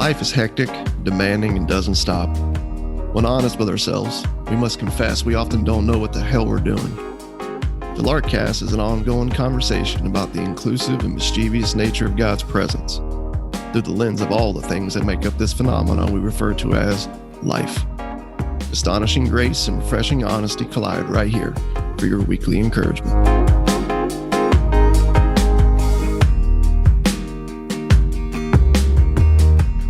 Life is hectic, demanding, and doesn't stop. When honest with ourselves, we must confess we often don't know what the hell we're doing. The Larkcast is an ongoing conversation about the inclusive and mischievous nature of God's presence through the lens of all the things that make up this phenomenon we refer to as life. Astonishing grace and refreshing honesty collide right here for your weekly encouragement.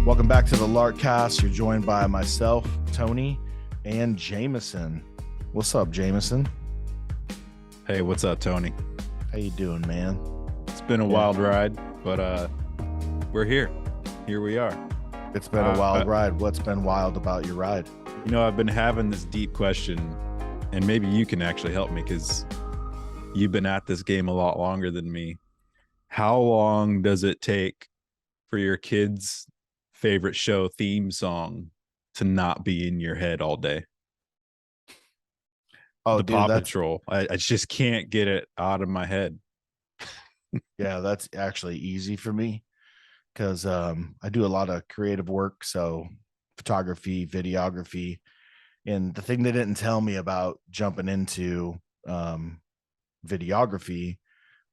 Welcome back to the Larkcast. You're joined by myself, Tony, and Jameson. What's up, Jameson? Hey, what's up, Tony? How you doing, man? It's been a wild ride, but we're here. Here we are. It's been a wild ride. What's been wild about your ride? You know, I've been having this deep question, and maybe you can actually help me because you've been at this game a lot longer than me. How long does it take for your kids' favorite show theme song to not be in your head all day? Oh, the dude, Paw Patrol. I just can't get it out of my head. Yeah, that's actually easy for me because I do a lot of creative work, so photography, videography. And the thing they didn't tell me about jumping into videography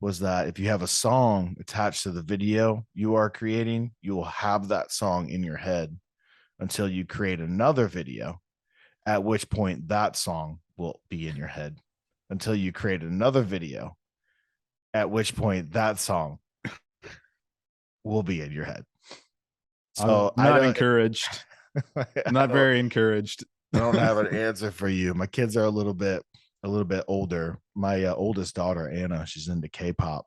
was that if you have a song attached to the video you are creating, you will have that song in your head until you create another video, at which point that song will be in your head until you create another video, at which point that song will be in your head. So I'm not encouraged. I'm not very encouraged. I don't have an answer for you. My kids are a little bit older. My oldest daughter, Anna, she's into K-pop.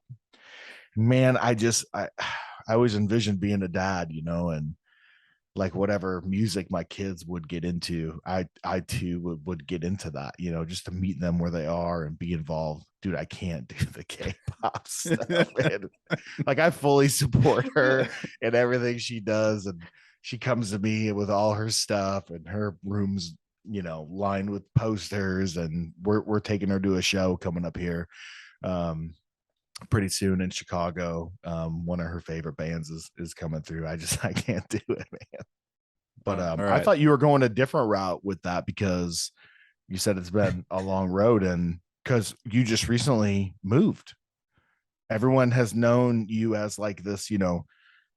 Man, I always envisioned being a dad, you know, and like whatever music my kids would get into, I too would get into that, you know, just to meet them where they are and be involved. Dude, I can't do the K-pop stuff, man. Like, I fully support her and everything she does, and she comes to me with all her stuff, and her room's, you know, lined with posters, and we're taking her to a show coming up here pretty soon in Chicago. One of her favorite bands is coming through. I can't do it, man. But right. I thought you were going a different route with that because you said it's been a long road, and because you just recently moved. Everyone has known you as like this, you know,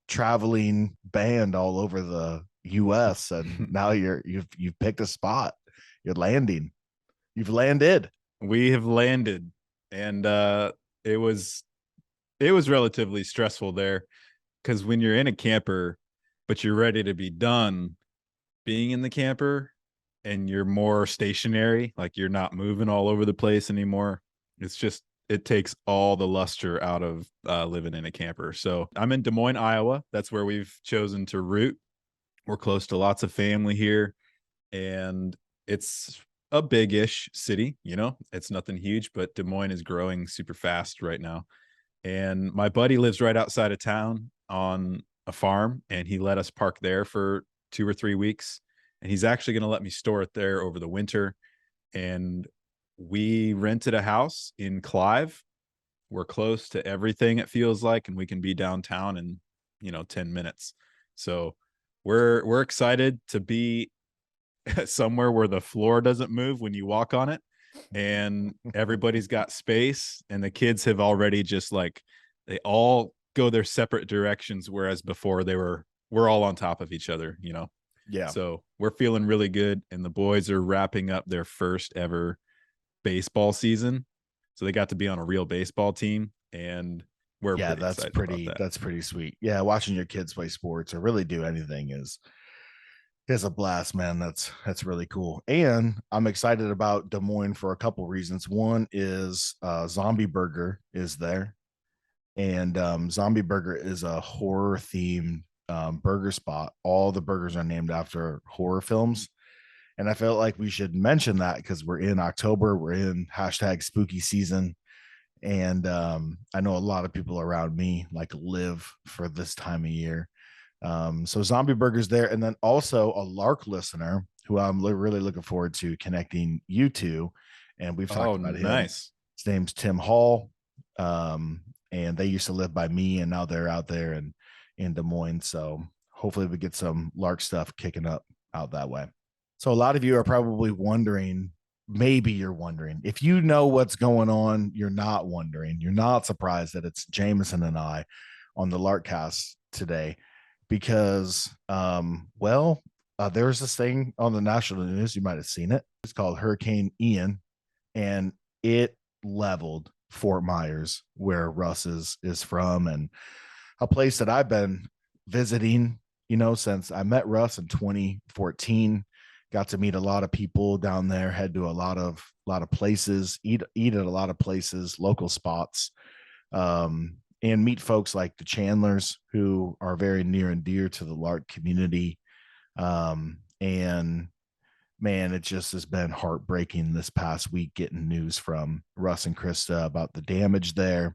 traveling band all over the US, and now you've picked a spot. You've landed. We have landed, and it was relatively stressful there because when you're in a camper but you're ready to be done being in the camper and you're more stationary, like you're not moving all over the place anymore, it takes all the luster out of living in a camper. So I'm in Des Moines, Iowa. That's where we've chosen to root. We're close to lots of family here, and it's a big-ish city, you know, it's nothing huge, but Des Moines is growing super fast right now. And my buddy lives right outside of town on a farm, and he let us park there for 2 or 3 weeks. And he's actually going to let me store it there over the winter. And we rented a house in Clive. We're close to everything, it feels like, and we can be downtown in, 10 minutes. So we're excited to be somewhere where the floor doesn't move when you walk on it, and everybody's got space, and the kids have already just like, they all go their separate directions, whereas before we're all on top of each other, you know. Yeah. So we're feeling really good, and the boys are wrapping up their first ever baseball season, so they got to be on a real baseball team, and we're that's pretty sweet. Yeah, watching your kids play sports or really do anything is a blast, man. That's really cool. And I'm excited about Des Moines for a couple reasons. One is Zombie Burger is there, and Zombie Burger is a horror themed burger spot. All the burgers are named after horror films, and I felt like we should mention that because we're in October, we're in #spooky season, and I know a lot of people around me like live for this time of year. So Zombie Burger's there, and then also a Lark listener who I'm really looking forward to connecting you to, and we've talked about him. Nice. His name's Tim Hall, and they used to live by me, and now they're out there in Des Moines. So hopefully we get some Lark stuff kicking up out that way. So a lot of you are probably wondering, maybe you're wondering, if you know what's going on, you're not wondering, you're not surprised that it's Jameson and I on the Larkcast today, because there's this thing on the national news, you might have seen it. It's called Hurricane Ian, and it leveled Fort Myers, where Russ is from, and a place that I've been visiting, since I met Russ in 2014. Got to meet a lot of people down there, head to a lot of places, eat at a lot of places, local spots, and meet folks like the Chandlers, who are very near and dear to the Lark community. And man, it just has been heartbreaking this past week getting news from Russ and Krista about the damage there,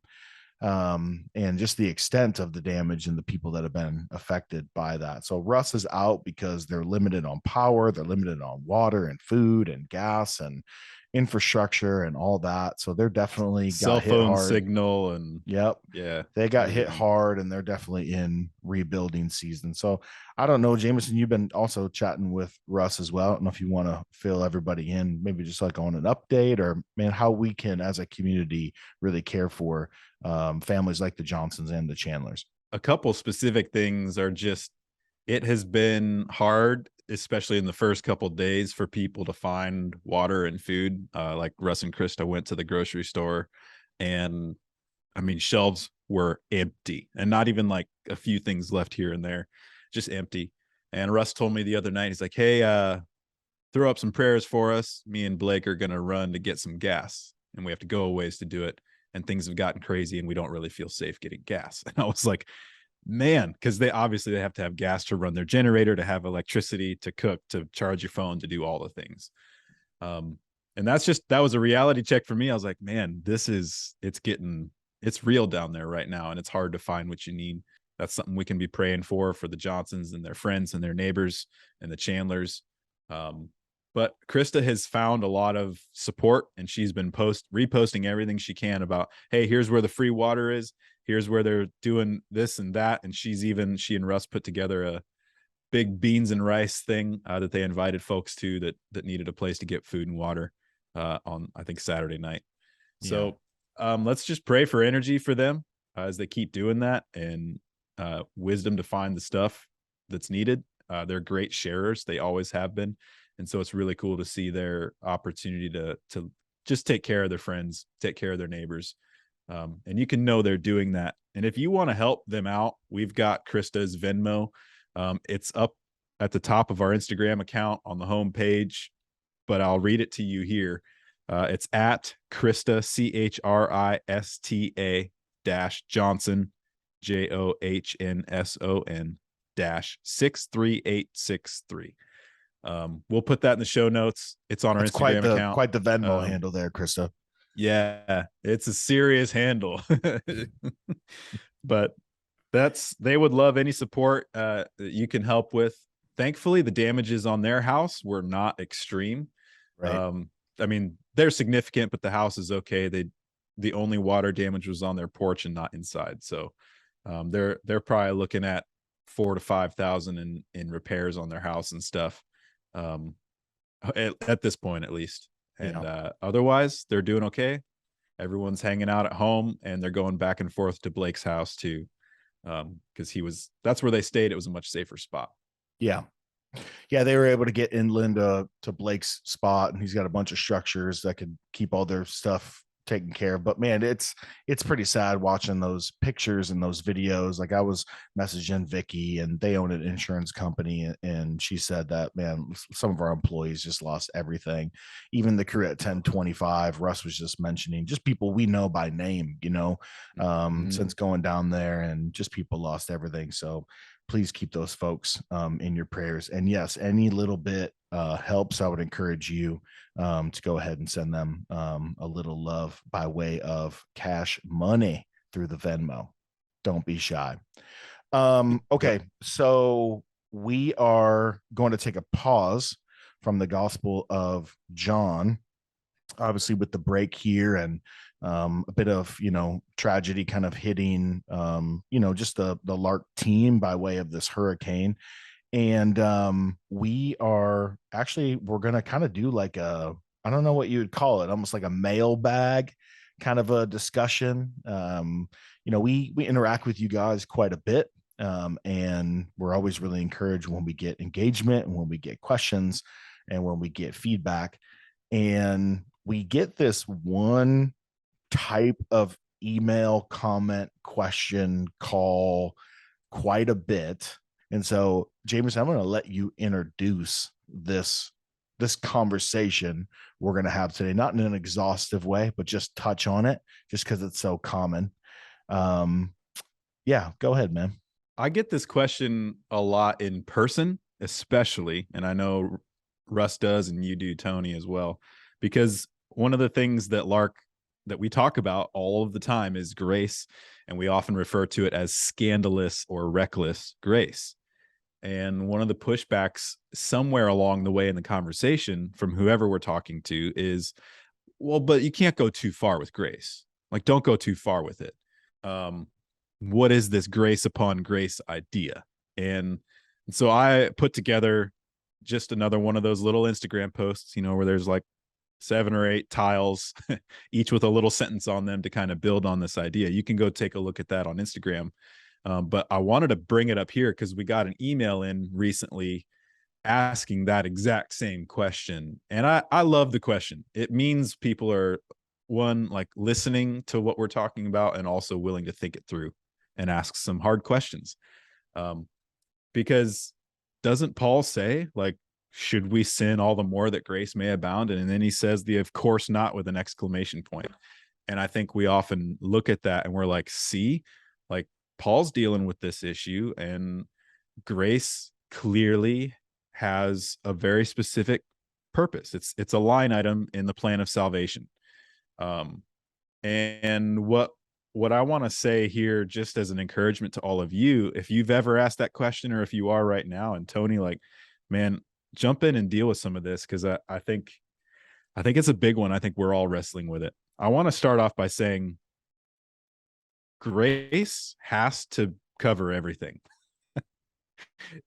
and just the extent of the damage and the people that have been affected by that. So Russ is out because they're limited on power, they're limited on water and food and gas and infrastructure and all that. So they're definitely cell got hit phone hard. signal, and Yep. yeah, They got hit hard, and they're definitely in rebuilding season. So I don't know, Jameson, you've been also chatting with Russ as well. I don't know if you want to fill everybody in, maybe just like on an update, or man, how we can as a community really care for families like the Johnsons and the Chandlers. A couple specific things are just, it has been hard, especially in the first couple of days, for people to find water and food. Like Russ and Krista went to the grocery store, and I mean, shelves were empty, and not even like a few things left here and there, just empty. And Russ told me the other night, he's like, hey, throw up some prayers for us. Me and Blake are going to run to get some gas, and we have to go a ways to do it. And things have gotten crazy, and we don't really feel safe getting gas. And I was like, man, because they have to have gas to run their generator, to have electricity, to cook, to charge your phone, to do all the things. And that was a reality check for me. I was like, man, it's real down there right now, and it's hard to find what you need. That's something we can be praying for the Johnsons and their friends and their neighbors and the Chandlers. But Krista has found a lot of support, and she's been reposting everything she can about, hey, here's where the free water is. Here's where they're doing this and that. And she and Russ put together a big beans and rice thing that they invited folks to that needed a place to get food and water on, I think, Saturday night. Yeah. So let's just pray for energy for them as they keep doing that, and wisdom to find the stuff that's needed. They're great sharers. They always have been. And so it's really cool to see their opportunity to just take care of their friends, take care of their neighbors. And you can know they're doing that. And if you want to help them out, we've got Krista's Venmo. It's up at the top of our Instagram account on the home page, but I'll read it to you here. It's at Krista, CHRISTA Johnson, JOHNSON -63863. We'll put that in the show notes. It's on our Instagram account. Quite the Venmo handle there, Krista. Yeah, it's a serious handle. But they would love any support that you can help with. Thankfully, the damages on their house were not extreme. Right. I mean, they're significant, but the house is okay. The only water damage was on their porch and not inside. So they're probably looking at $4,000 to $5,000 in repairs on their house and stuff. At this point, at least. And otherwise, they're doing okay. Everyone's hanging out at home, and they're going back and forth to Blake's house too, because that's where they stayed. It was a much safer spot. Yeah, they were able to get inland to Blake's spot, and he's got a bunch of structures that could keep all their stuff taken care of. But man, it's pretty sad watching those pictures and those videos. Like, I was messaging Vicky, and they own an insurance company, and she said that, man, some of our employees just lost everything. Even the crew at 1025, Russ was just mentioning, just people we know by name, since going down there, and just people lost everything. So please keep those folks in your prayers. And yes, any little bit helps. I would encourage you to go ahead and send them a little love by way of cash money through the Venmo. Don't be shy. Okay, so we are going to take a pause from the Gospel of John, obviously with the break here and A bit of, tragedy kind of hitting, just the Lark team by way of this hurricane. And we're going to kind of do like I don't know what you would call it, almost like a mailbag kind of a discussion. We interact with you guys quite a bit. And we're always really encouraged when we get engagement and when we get questions and when we get feedback. And we get this one type of email, comment, question, call quite a bit. And so, Jameson, I'm going to let you introduce this conversation we're going to have today, not in an exhaustive way, but just touch on it just because it's so common. Yeah, go ahead, man. I get this question a lot in person, especially, and I know Russ does and you do, Tony, as well, because one of the things that we talk about all of the time is grace, and we often refer to it as scandalous or reckless grace. And one of the pushbacks somewhere along the way in the conversation from whoever we're talking to is, well, but you can't go too far with grace. Like, don't go too far with it. What is this grace upon grace idea? And so I put together just another one of those little Instagram posts, where there's like 7 or 8 tiles, each with a little sentence on them to kind of build on this idea. You can go take a look at that on Instagram. But I wanted to bring it up here because we got an email in recently asking that exact same question. And I love the question. It means people are, one, like listening to what we're talking about and also willing to think it through and ask some hard questions. Because doesn't Paul say, like, should we sin all the more that grace may abound? And then he says of course not, with an exclamation point. And I think we often look at that and we're like, see, like, Paul's dealing with this issue, and grace clearly has a very specific purpose. It's a line item in the plan of salvation. And what I want to say here, just as an encouragement to all of you, if you've ever asked that question, or if you are right now, and Tony, like, man, jump in and deal with some of this, because I think it's a big one. I think we're all wrestling with it. I want to start off by saying grace has to cover everything.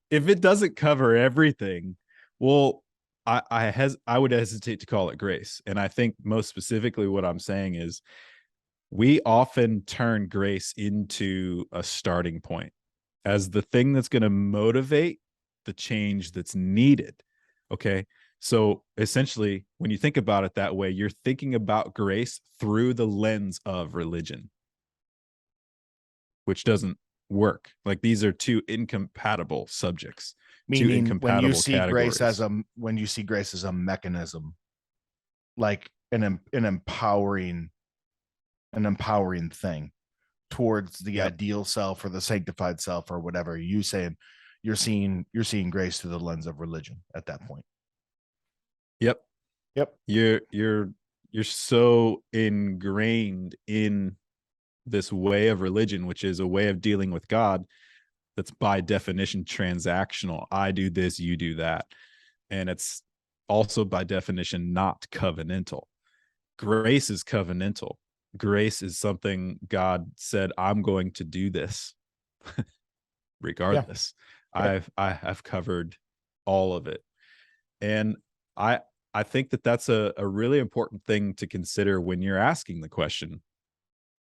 If it doesn't cover everything, well, I would hesitate to call it grace. And I think most specifically what I'm saying is we often turn grace into a starting point as the thing that's going to motivate the change that's needed. Okay. So essentially, when you think about it that way, you're thinking about grace through the lens of religion, which doesn't work. Like, these are two incompatible subjects. Meaning, when you see grace as a mechanism, like an empowering thing towards the ideal self or the sanctified self or whatever, you're seeing grace through the lens of religion at that point. Yep. You're so ingrained in this way of religion, which is a way of dealing with God that's by definition transactional. I do this, you do that. And it's also by definition not covenantal. Grace is covenantal. Grace is something God said, I'm going to do this regardless. Yeah. I've covered all of it. And I think that's a really important thing to consider when you're asking the question,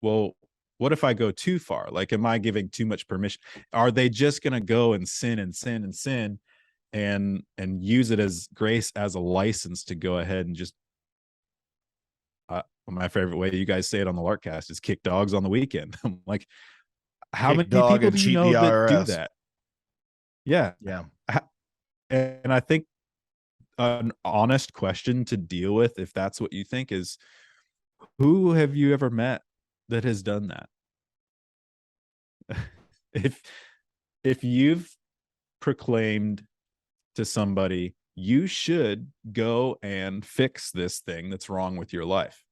well, what if I go too far? Like, am I giving too much permission? Are they just going to go and sin and sin and sin and use it as grace as a license to go ahead and just, my favorite way you guys say it on the Larkcast is kick dogs on the weekend. I'm like, how many people do you know that do that? Yeah. And I think an honest question to deal with, if that's what you think, is, who have you ever met that has done that? If you've proclaimed to somebody, you should go and fix this thing that's wrong with your life,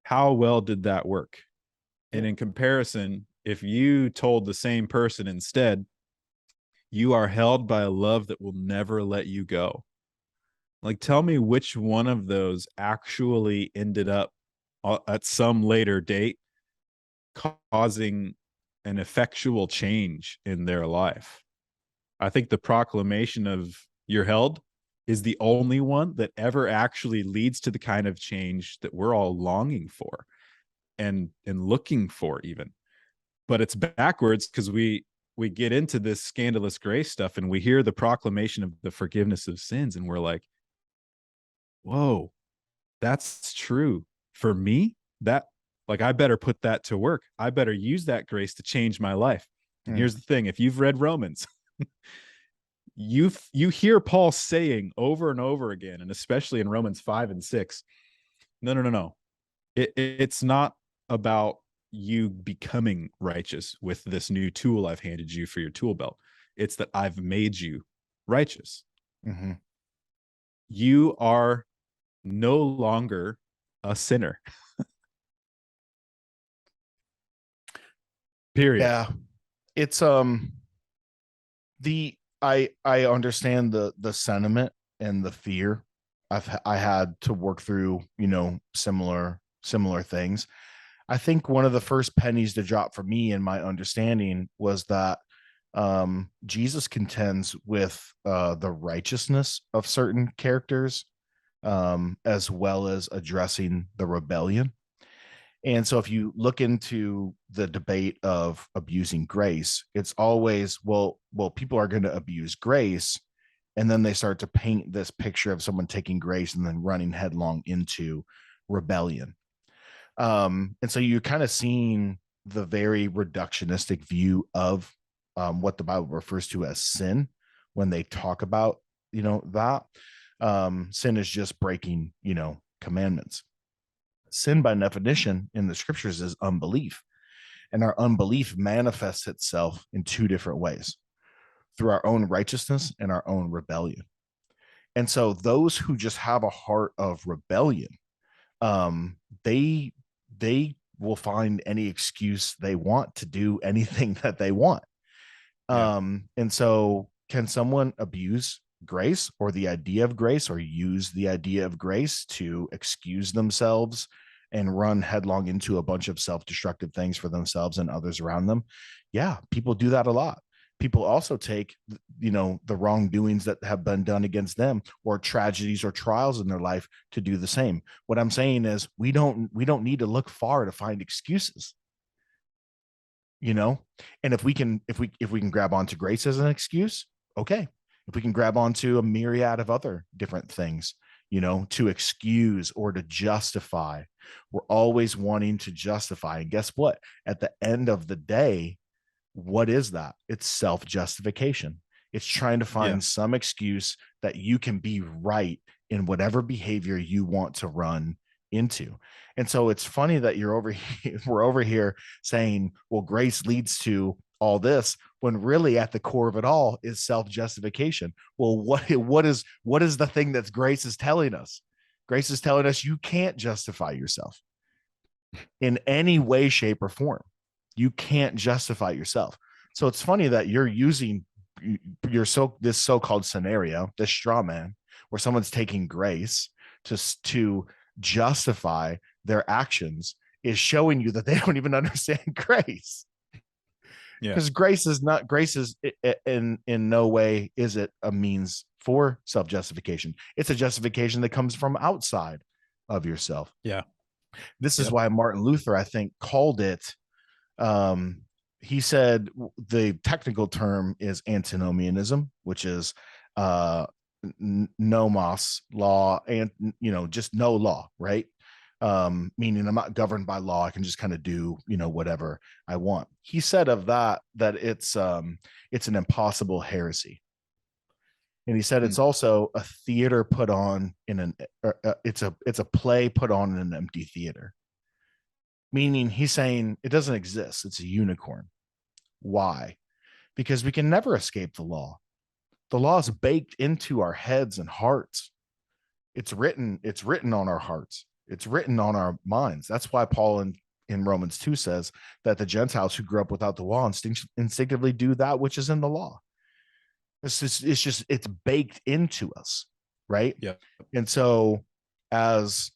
how well did that work? And in comparison, if you told the same person instead, you are held by a love that will never let you go, like, tell me which one of those actually ended up at some later date, causing an effectual change in their life. I think the proclamation of "you're held" is the only one that ever actually leads to the kind of change that we're all longing for and looking for even. But it's backwards, because we get into this scandalous grace stuff and we hear the proclamation of the forgiveness of sins and we're like, whoa, that's true for me. That, like, I better put that to work. I better use that grace to change my life. And here's the thing: if you've read Romans, you hear Paul saying over and over again, and especially in Romans 5 and 6, no. It's not about you becoming righteous with this new tool I've handed you for your tool belt. It's that I've made you righteous. Mm-hmm. You are no longer a sinner. Period. Yeah. It's I understand the sentiment and the fear. I had to work through, similar things. I think one of the first pennies to drop for me in my understanding was that Jesus contends with the righteousness of certain characters, as well as addressing the rebellion. And so if you look into the debate of abusing grace, it's always, well, people are going to abuse grace. And then they start to paint this picture of someone taking grace and then running headlong into rebellion. And so you're kind of seeing the very reductionistic view of what the Bible refers to as sin when they talk about, that sin is just breaking, commandments. Sin by definition in the scriptures is unbelief. And our unbelief manifests itself in two different ways: through our own righteousness and our own rebellion. And so those who just have a heart of rebellion, they will find any excuse they want to do anything that they want. Yeah. And so can someone abuse grace or the idea of grace, or use the idea of grace to excuse themselves and run headlong into a bunch of self-destructive things for themselves and others around them? Yeah, people do that a lot. People also take, the wrongdoings that have been done against them, or tragedies or trials in their life, to do the same. What I'm saying is we don't need to look far to find excuses. And if we can grab onto grace as an excuse, okay. If we can grab onto a myriad of other different things, to excuse or to justify, we're always wanting to justify. And guess what? At the end of the day, what is that? It's self-justification. It's trying to find some excuse that you can be right in whatever behavior you want to run into. And so it's funny that we're over here saying, well, grace leads to all this, when really at the core of it all is self-justification. Well, what is the thing that grace is telling us? Grace is telling us you can't justify yourself in any way, shape, or form. You can't justify yourself. So it's funny that you're using this so-called scenario, this straw man, where someone's taking grace to justify their actions, is showing you that they don't even understand grace. Because grace is in no way is it a means for self-justification. It's a justification that comes from outside of yourself. Yeah. This is why Martin Luther, I think, called it, he said the technical term is antinomianism, which is nomos, law, and just no law, right? Meaning I'm not governed by law. I can just kind of do, whatever I want. He said of that it's an impossible heresy. And he said it's also a theater put on it's a play put on in an empty theater. Meaning he's saying it doesn't exist. It's a unicorn. Why? Because we can never escape the law. The law is baked into our heads and hearts. It's written on our hearts. It's written on our minds. That's why Paul in Romans 2 says that the Gentiles who grew up without the law instinctively do that which is in the law. It's baked into us, right? Yeah. And so as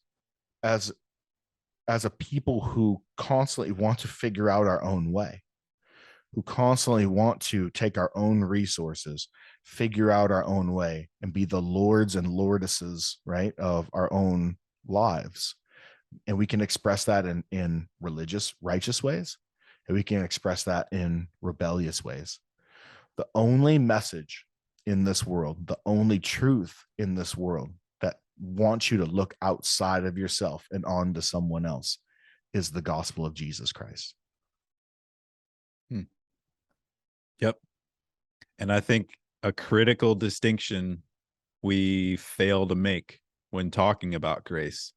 as a people who constantly want to figure out our own way, who constantly want to take our own resources, figure out our own way, and be the lords and lordesses, right, of our own lives. And we can express that in religious, righteous ways, and we can express that in rebellious ways. The only message in this world, the only truth in this world that wants you to look outside of yourself and onto someone else is the gospel of Jesus Christ. Yep. And I think a critical distinction we fail to make when talking about grace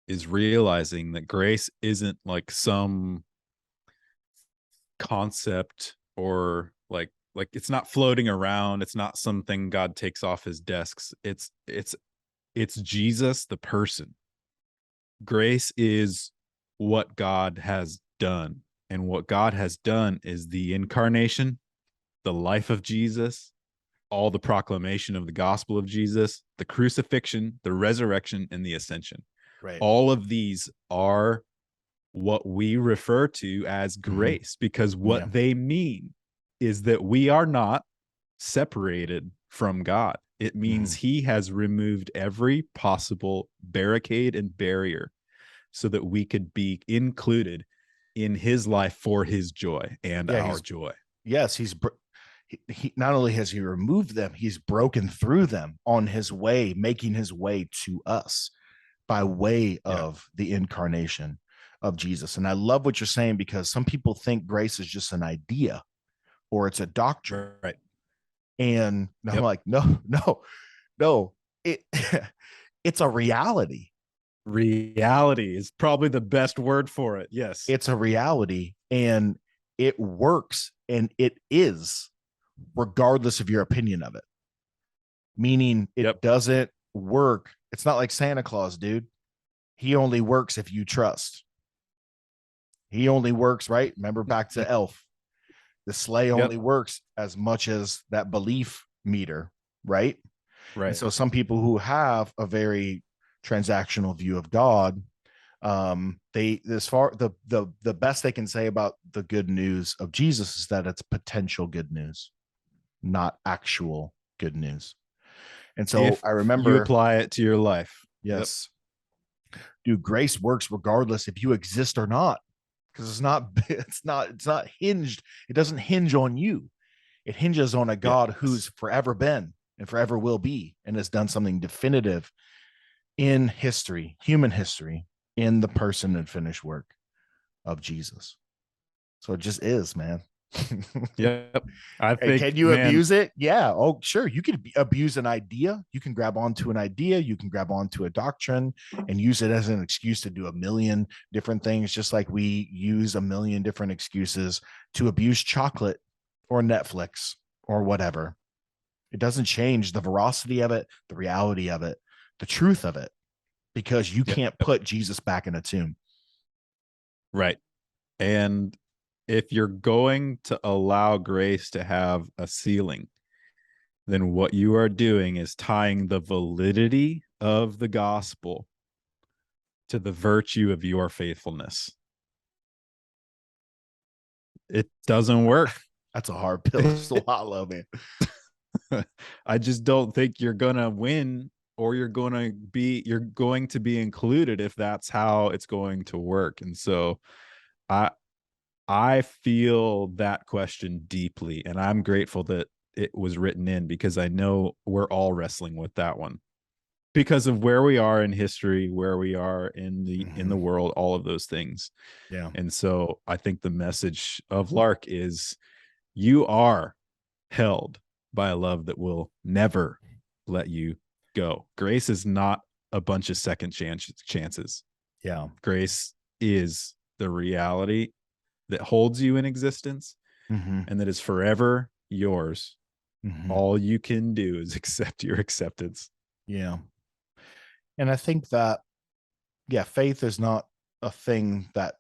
is realizing that grace isn't like some concept or like it's not floating around. It's not something God takes off his desks. It's Jesus, the person. Grace is what God has done. And what God has done is the incarnation, the life of Jesus, all the proclamation of the gospel of Jesus, the crucifixion, the resurrection, and the ascension. Right. All of these are what we refer to as grace, because what they mean is that we are not separated from God. It means he has removed every possible barricade and barrier so that we could be included in his life for his joy and our joy. Yes, he not only has he removed them, he's broken through them on his way, making his way to us by way of the incarnation of Jesus. And I love what you're saying, because some people think grace is just an idea or it's a doctrine. Right. And I'm like, no, it's a reality. Reality is probably the best word for it. Yes. It's a reality, and it works, and it is, regardless of your opinion of it. Meaning it doesn't work. It's not like Santa Claus, dude. He only works if you trust. He only works, right? Remember back to Elf. The sleigh only works as much as that belief meter, right? Right. And so some people who have a very transactional view of God, the best they can say about the good news of Jesus is that it's potential good news, not actual good news. And so if I remember you apply it to your life. Yes. Dude, grace works regardless if you exist or not, because it's not hinged. It doesn't hinge on you. It hinges on a God who's forever been and forever will be, and has done something definitive in history, human history, in the person and finished work of Jesus. So it just is, man. Yep. I think, can you abuse it? Yeah. Oh, sure. You could abuse an idea. You can grab onto an idea. You can grab onto a doctrine and use it as an excuse to do a million different things, just like we use a million different excuses to abuse chocolate or Netflix or whatever. It doesn't change the veracity of it, the reality of it, the truth of it, because you can't put Jesus back in a tomb. Right. And if you're going to allow grace to have a ceiling, then what you are doing is tying the validity of the gospel to the virtue of your faithfulness. It doesn't work. That's a hard pill to swallow, man. I just don't think you're gonna win, or you're going to be included if that's how it's going to work. And so I feel that question deeply, and I'm grateful that it was written in, because I know we're all wrestling with that one because of where we are in history, where we are in the world, all of those things. Yeah. And so I think the message of Lark is you are held by a love that will never let you go. Grace is not a bunch of second chances. Yeah. Grace is the reality that holds you in existence and that is forever yours. All you can do is accept your acceptance. Yeah. And I think that, faith is not a thing that,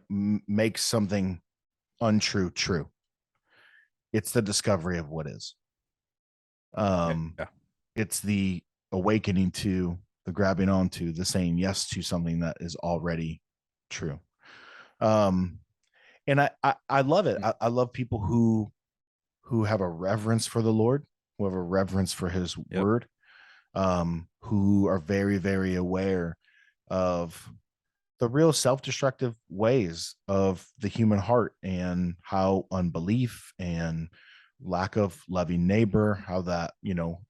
makes something untrue true. It's the discovery of what is. It's the awakening to the grabbing onto, the saying yes to something that is already true. And I love it. I love people who have a reverence for the Lord, who have a reverence for his word, who are very, very aware of the real self-destructive ways of the human heart and how unbelief and lack of loving neighbor, how that,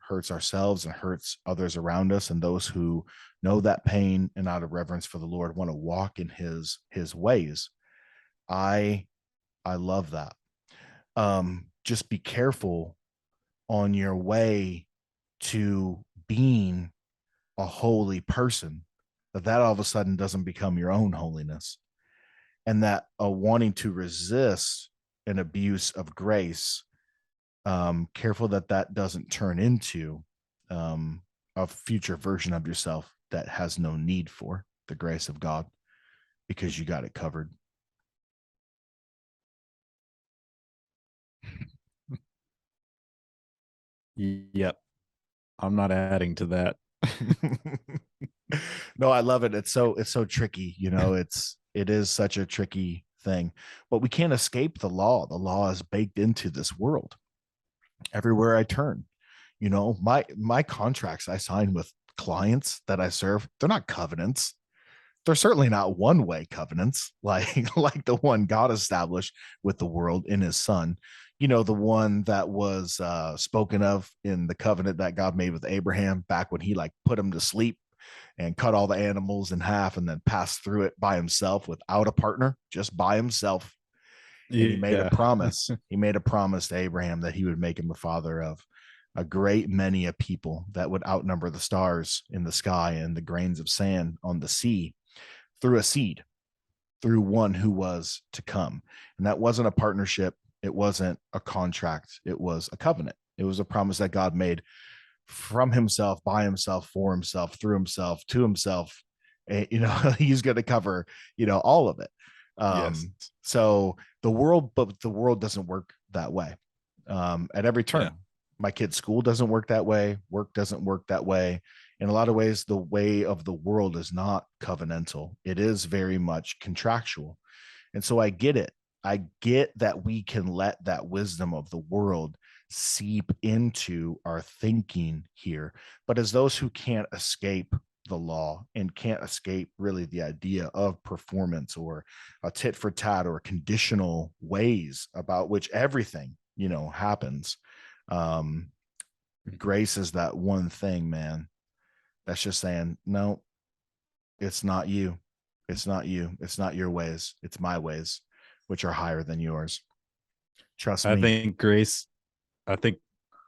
hurts ourselves and hurts others around us. And those who know that pain and out of reverence for the Lord want to walk in his ways. I love that. Just be careful on your way to being a holy person, that all of a sudden doesn't become your own holiness, and that wanting to resist an abuse of grace, careful that doesn't turn into a future version of yourself that has no need for the grace of God because you got it covered. Yep. I'm not adding to that. No, I love it. It's so tricky. It is such a tricky thing, but we can't escape the law. The law is baked into this world. Everywhere I turn, my contracts I sign with clients that I serve, they're not covenants. They're certainly not one-way covenants like the one God established with the world in his son. The one that was spoken of in the covenant that God made with Abraham back when he put him to sleep and cut all the animals in half and then passed through it by himself without a partner, just by himself. And he made a promise. He made a promise to Abraham that he would make him the father of a great many of people that would outnumber the stars in the sky and the grains of sand on the sea, through a seed, through one who was to come. And that wasn't a partnership. It wasn't a contract. It was a covenant. It was a promise that God made from himself, by himself, for himself, through himself, to himself. And, he's going to cover, all of it. Yes. So the world doesn't work that way. At every turn, my kid's school doesn't work that way. Work doesn't work that way. In a lot of ways, the way of the world is not covenantal. It is very much contractual. And so I get it. I get that we can let that wisdom of the world seep into our thinking here. But as those who can't escape the law and can't escape really the idea of performance or a tit for tat or conditional ways about which everything, happens. Grace is that one thing, man, that's just saying, no, it's not you. It's not you. It's not your ways. It's my ways, which are higher than yours. Trust me. I think grace,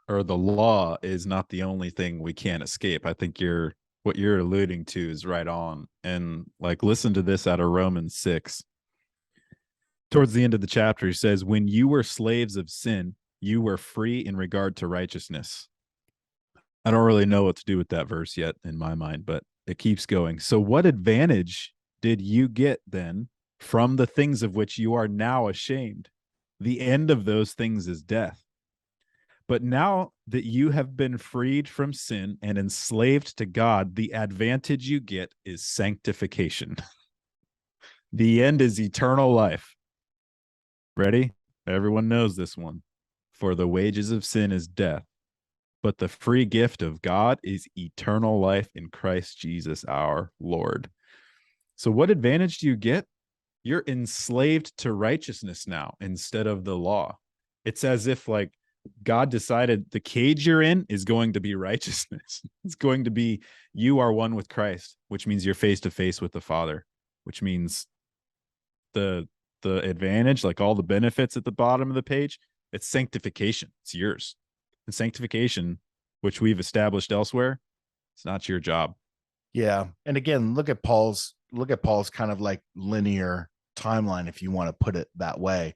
or the law is not the only thing we can't escape. I think what you're alluding to is right on. And listen to this out of Romans 6. Towards the end of the chapter, he says, when you were slaves of sin, you were free in regard to righteousness. I don't really know what to do with that verse yet in my mind, but it keeps going. So what advantage did you get then from the things of which you are now ashamed? The end of those things is death. But now that you have been freed from sin and enslaved to God, the advantage you get is sanctification. The end is eternal life. Ready? Everyone knows this one. For the wages of sin is death, but the free gift of God is eternal life in Christ Jesus our Lord. So what advantage do you get? You're enslaved to righteousness now instead of the law. It's as if God decided the cage you're in is going to be righteousness. It's going to be you are one with Christ, which means you're face to face with the Father, which means the advantage, all the benefits at the bottom of the page, it's sanctification. It's yours. And sanctification, which we've established elsewhere, it's not your job. Yeah. And again, look at Paul's kind of linear timeline, if you want to put it that way.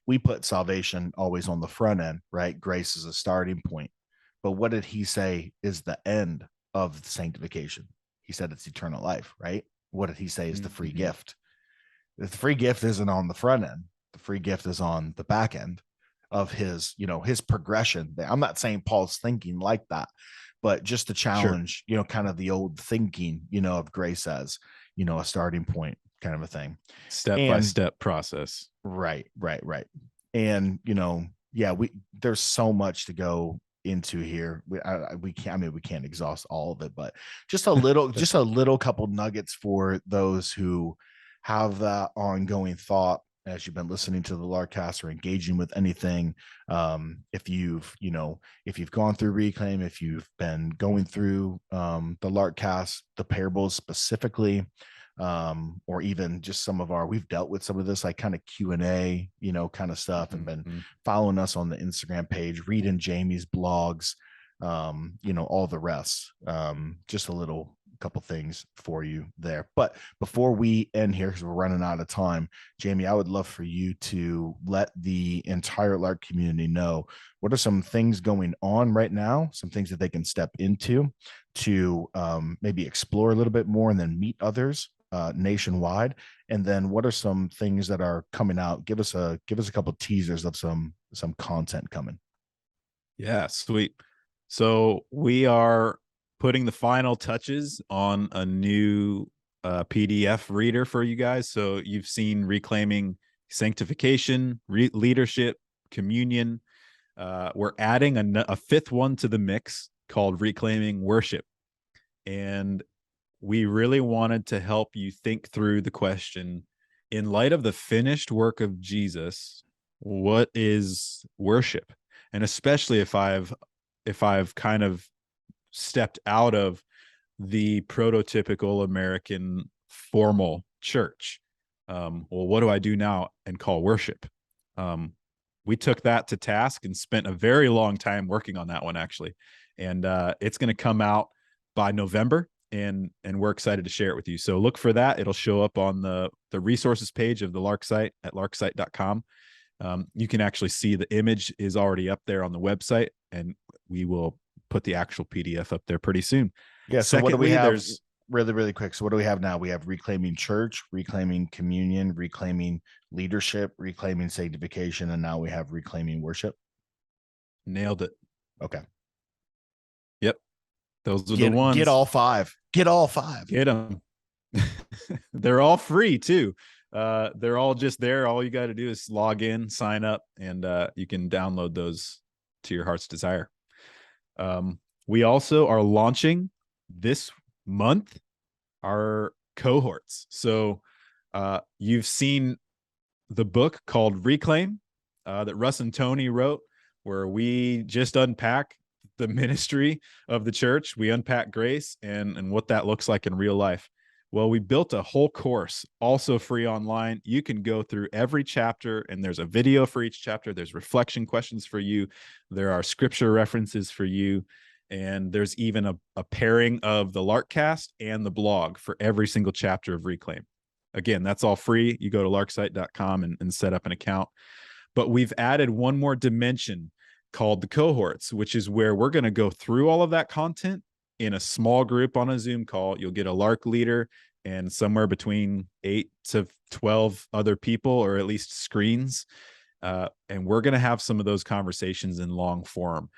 We put salvation always on the front end, right? Grace is a starting point. But what did he say is the end of sanctification? He said it's eternal life, right? What did he say is the free gift? The free gift isn't on the front end. The free gift is on the back end of his progression. I'm not saying Paul's thinking like that, but just to Sure. challenge, kind of the old thinking, of grace as, a starting point kind of a thing. Step by And step process. right. And, yeah, there's so much to go into here. We can't, I mean, we can't exhaust all of it, but just a little couple nuggets for those who have that ongoing thought as you've been listening to the Larkcast or engaging with anything. If you've gone through Reclaim, if you've been going through the Larkcast, the parables specifically, or even just we've dealt with some of this like kind of Q&A, kind of stuff, and been following us on the Instagram page, reading Jamie's blogs, all the rest. Just a couple things for you there. But before we end here, because we're running out of time, Jamie, I would love for you to let the entire Lark community know what are some things going on right now, some things that they can step into to maybe explore a little bit more and then meet others nationwide. And then what are some things that are coming out? Give us a couple of teasers of some content coming. Yeah, sweet. So we are putting the final touches on a new PDF reader for you guys. So you've seen Reclaiming Sanctification, Leadership, Communion. We're adding a fifth one to the mix called Reclaiming Worship. And we really wanted to help you think through the question, in light of the finished work of Jesus, what is worship? And especially if I've kind of stepped out of the prototypical American formal church. Well, what do I do now and call worship? We took that to task and spent a very long time working on that one, actually. And it's going to come out by November, and we're excited to share it with you. So look for that. It'll show up on the resources page of the Lark site at larksite.com. You can actually see the image is already up there on the website, and we will put the actual PDF up there pretty soon. Yeah. So what do we have? There's really, really quick. So what do we have now? We have Reclaiming Church, Reclaiming Communion, Reclaiming Leadership, Reclaiming Sanctification, and now we have Reclaiming Worship. Nailed it. Okay. Yep. Those are the ones. Get all five. Get all five. Get them. They're all free too. They're all just there. All you got to do is log in, sign up, and you can download those to your heart's desire. We also are launching this month our cohorts. So you've seen the book called Reclaim that Russ and Tony wrote, where we just unpack the ministry of the church. We unpack grace and what that looks like in real life. Well, we built a whole course, also free online. You can go through every chapter, and there's a video for each chapter. There's reflection questions for you. There are scripture references for you. And there's even a pairing of the Larkcast and the blog for every single chapter of Reclaim. Again, that's all free. You go to larksite.com and set up an account. But we've added one more dimension called the cohorts, which is where we're going to go through all of that content in a small group on a Zoom call. You'll get a Lark leader and somewhere between 8 to 12 other people, or at least screens. And we're going to have some of those conversations in long form,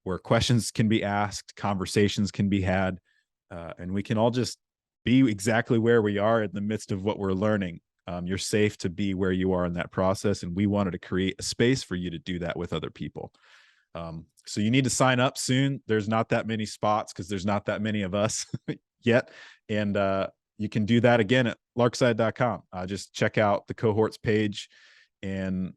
where questions can be asked, conversations can be had, and we can all just be exactly where we are in the midst of what we're learning. You're safe to be where you are in that process, and we wanted to create a space for you to do that with other people. So you need to sign up soon. There's not that many spots because there's not that many of us yet. And you can do that again at larkside.com. Just check out the cohorts page and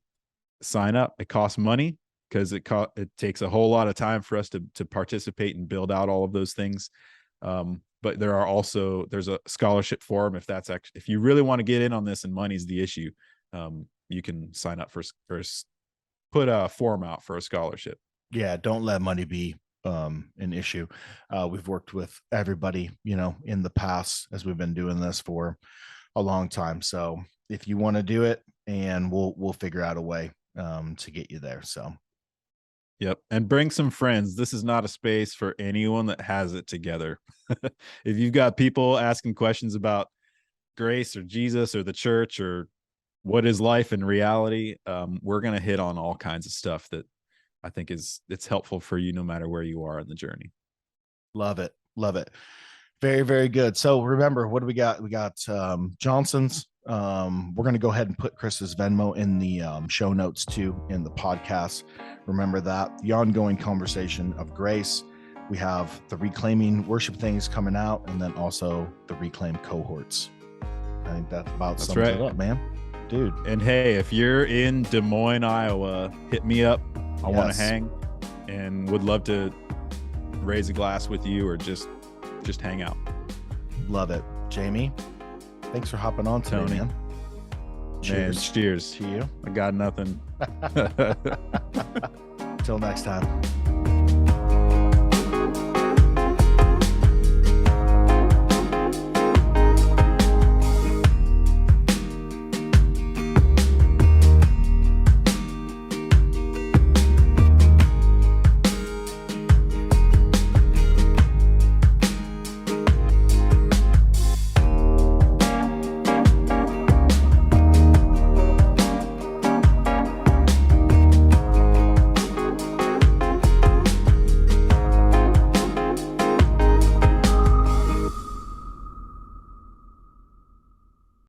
sign up. It costs money because it takes a whole lot of time for us to participate and build out all of those things. But there's a scholarship form if you really want to get in on this and money's the issue. You can sign up for put a form out for a scholarship. Yeah, don't let money be an issue. We've worked with everybody, in the past as we've been doing this for a long time. So if you want to do it, and we'll figure out a way to get you there. So yep. And bring some friends. This is not a space for anyone that has it together. If you've got people asking questions about grace or Jesus or the church or what is life in reality, we're going to hit on all kinds of stuff that I think it's helpful for you no matter where you are in the journey. Love it. Love it. Very, very good. So remember, what do we got? We got Johnson's. We're going to go ahead and put Chris's Venmo in the show notes too, in the podcast. Remember that. The ongoing conversation of grace. We have the reclaiming worship things coming out, and then also the reclaim cohorts. I think that about sums it up, man. Dude. And hey, if you're in Des Moines, Iowa, hit me up. I want to hang and would love to raise a glass with you or just hang out. Love it. Jamie, thanks for hopping on today, Tony. man. Man, cheers to you. I got nothing. Till next time.